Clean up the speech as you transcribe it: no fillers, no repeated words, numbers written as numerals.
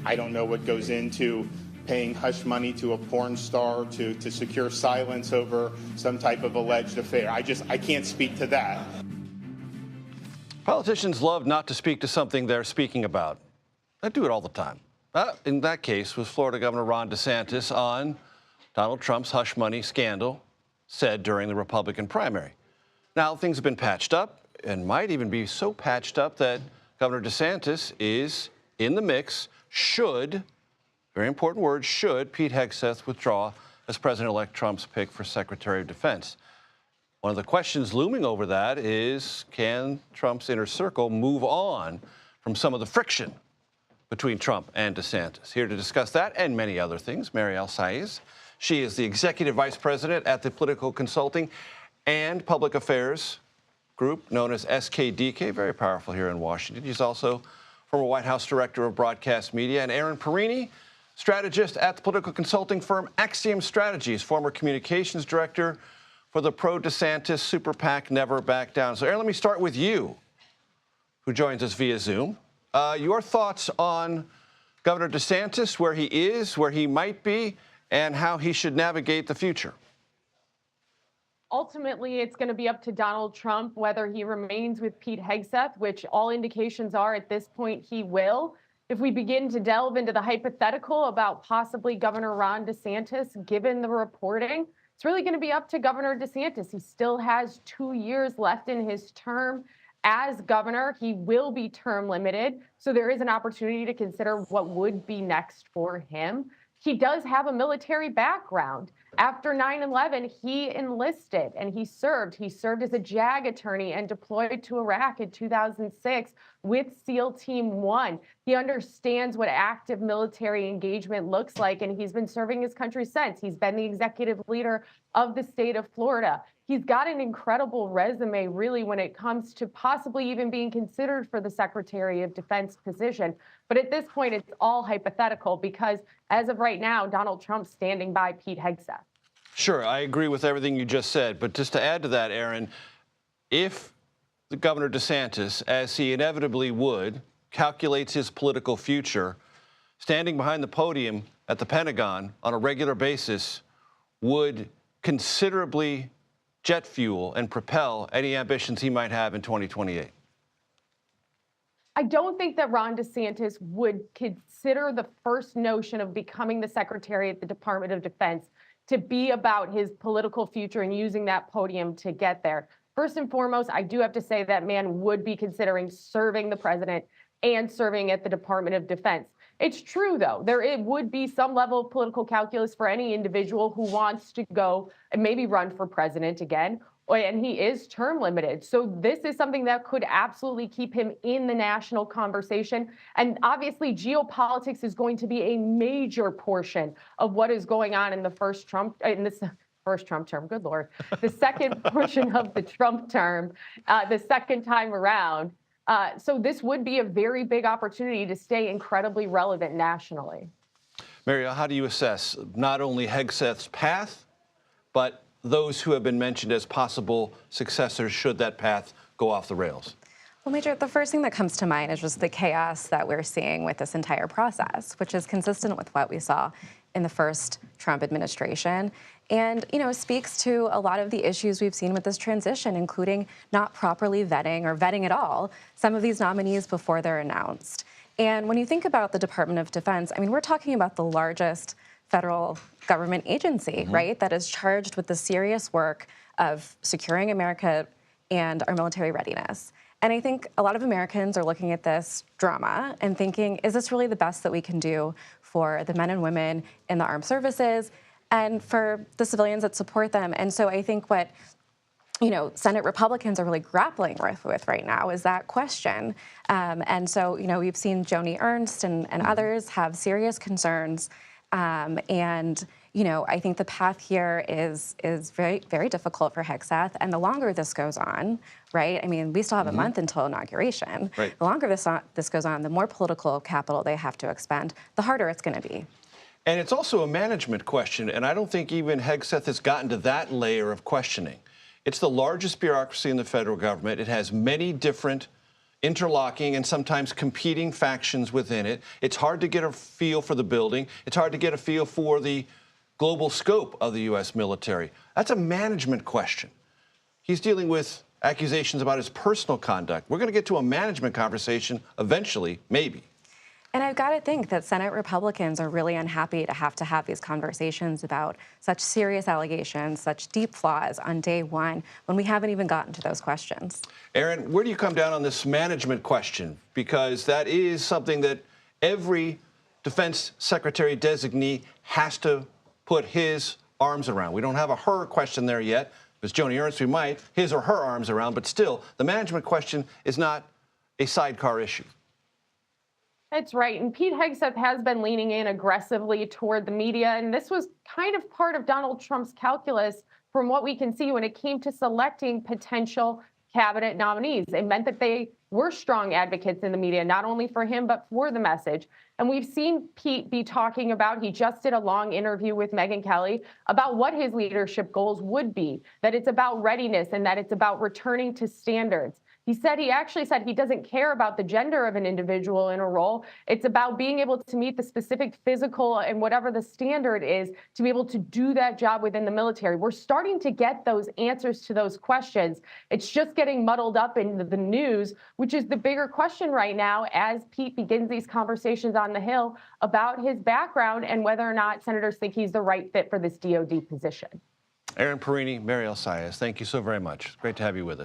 I don't know what goes into paying hush money to a porn star to secure silence over some type of alleged affair. I can't speak to that. Politicians love not to speak to something they're speaking about. They do it all the time. In that case was Florida Governor Ron DeSantis on Donald Trump's hush money scandal said during the Republican primary. Now, things have been patched up and might even be so patched up that Governor DeSantis is in the mix should, very important word, should Pete Hegseth withdraw as President-elect Trump's pick for Secretary of Defense. One of the questions looming over that is, can Trump's inner circle move on from some of the friction between Trump and DeSantis? Here to discuss that and many other things, Mariel Sáez. She is the Executive Vice President at the Political Consulting and Public Affairs group known as SKDK, very powerful here in Washington. She's also former White House Director of Broadcast Media. And Erin, Perrine, strategist at the political consulting firm Axiom Strategies, former communications director for the pro-DeSantis super PAC Never Back Down. So, Erin, let me start with you, who joins us via Zoom. Your thoughts on Governor DeSantis, where he is, where he might be, and how he should navigate the future? Ultimately, it's going to be up to Donald Trump whether he remains with Pete Hegseth, which all indications are at this point he will. If we begin to delve into the hypothetical about possibly Governor Ron DeSantis, given the reporting, it's really going to be up to Governor DeSantis. He still has 2 years left in his term as governor. He will be term limited, so there is an opportunity to consider what would be next for him. He does have a military background. After 9/11, he enlisted and he served. He served as a JAG attorney and deployed to Iraq in 2006 with SEAL Team 1. He understands what active military engagement looks like, and he's been serving his country since. He's been the executive leader of the state of Florida. He's got an incredible resume, really, when it comes to possibly even being considered for the Secretary of Defense position. But at this point, it's all hypothetical because, as of right now, Donald Trump's standing by Pete Hegseth. Sure, I agree with everything you just said. But just to add to that, Erin, if the Governor DeSantis, as he inevitably would, calculates his political future, standing behind the podium at the Pentagon on a regular basis would considerably jet fuel and propel any ambitions he might have in 2028. I don't think that Ron DeSantis would consider the first notion of becoming the Secretary at the Department of Defense to be about his political future and using that podium to get there. First and foremost, I do have to say that man would be considering serving the president and serving at the Department of Defense. It's true, though, it would be some level of political calculus for any individual who wants to go and maybe run for president again, and he is term limited. So this is something that could absolutely keep him in the national conversation. And obviously, geopolitics is going to be a major portion of what is going on in the first Trump term, good Lord, the second portion of the Trump term, the second time around. So this would be a very big opportunity to stay incredibly relevant nationally. Mariel, how do you assess not only Hegseth's path, but those who have been mentioned as possible successors should that path go off the rails? Well, Major, the first thing that comes to mind is just the chaos that we're seeing with this entire process, which is consistent with what we saw in the first Trump administration. And, speaks to a lot of the issues we've seen with this transition, including not properly vetting or vetting at all some of these nominees before they're announced. And when you think about the Department of Defense, we're talking about the largest federal government agency, right, that is charged with the serious work of securing America and our military readiness. And I think a lot of Americans are looking at this drama and thinking, is this really the best that we can do for the men and women in the armed services and for the civilians that support them? And so I think what Senate Republicans are really grappling with right now is that question. And so, we've seen Joni Ernst and others have serious concerns. I think the path here is very, very difficult for Hegseth. And the longer this goes on, right? We still have a month until inauguration. Right. The longer this goes on, the more political capital they have to expend, the harder it's going to be. And it's also a management question, and I don't think even Hegseth has gotten to that layer of questioning. It's the largest bureaucracy in the federal government. It has many different interlocking and sometimes competing factions within it. It's hard to get a feel for the building. It's hard to get a feel for the global scope of the U.S. military. That's a management question. He's dealing with accusations about his personal conduct. We're going to get to a management conversation eventually, maybe. And I've got to think that Senate Republicans are really unhappy to have these conversations about such serious allegations, such deep flaws on day one, when we haven't even gotten to those questions. Erin, where do you come down on this management question? Because that is something that every defense secretary designee has to put his arms around. We don't have a her question there yet. Because Joni Ernst, we might, his or her arms around, but still, the management question is not a sidecar issue. That's right. And Pete Hegseth has been leaning in aggressively toward the media. And this was kind of part of Donald Trump's calculus from what we can see when it came to selecting potential cabinet nominees. It meant that they were strong advocates in the media, not only for him, but for the message. And we've seen Pete be talking about, he just did a long interview with Megyn Kelly about what his leadership goals would be, that it's about readiness and that it's about returning to standards. He actually said he doesn't care about the gender of an individual in a role. It's about being able to meet the specific physical and whatever the standard is to be able to do that job within the military. We're starting to get those answers to those questions. It's just getting muddled up in the news, which is the bigger question right now as Pete begins these conversations on the Hill about his background and whether or not senators think he's the right fit for this DOD position. Erin, Perrine, Mariel, Sáez, thank you so very much. It's great to have you with us.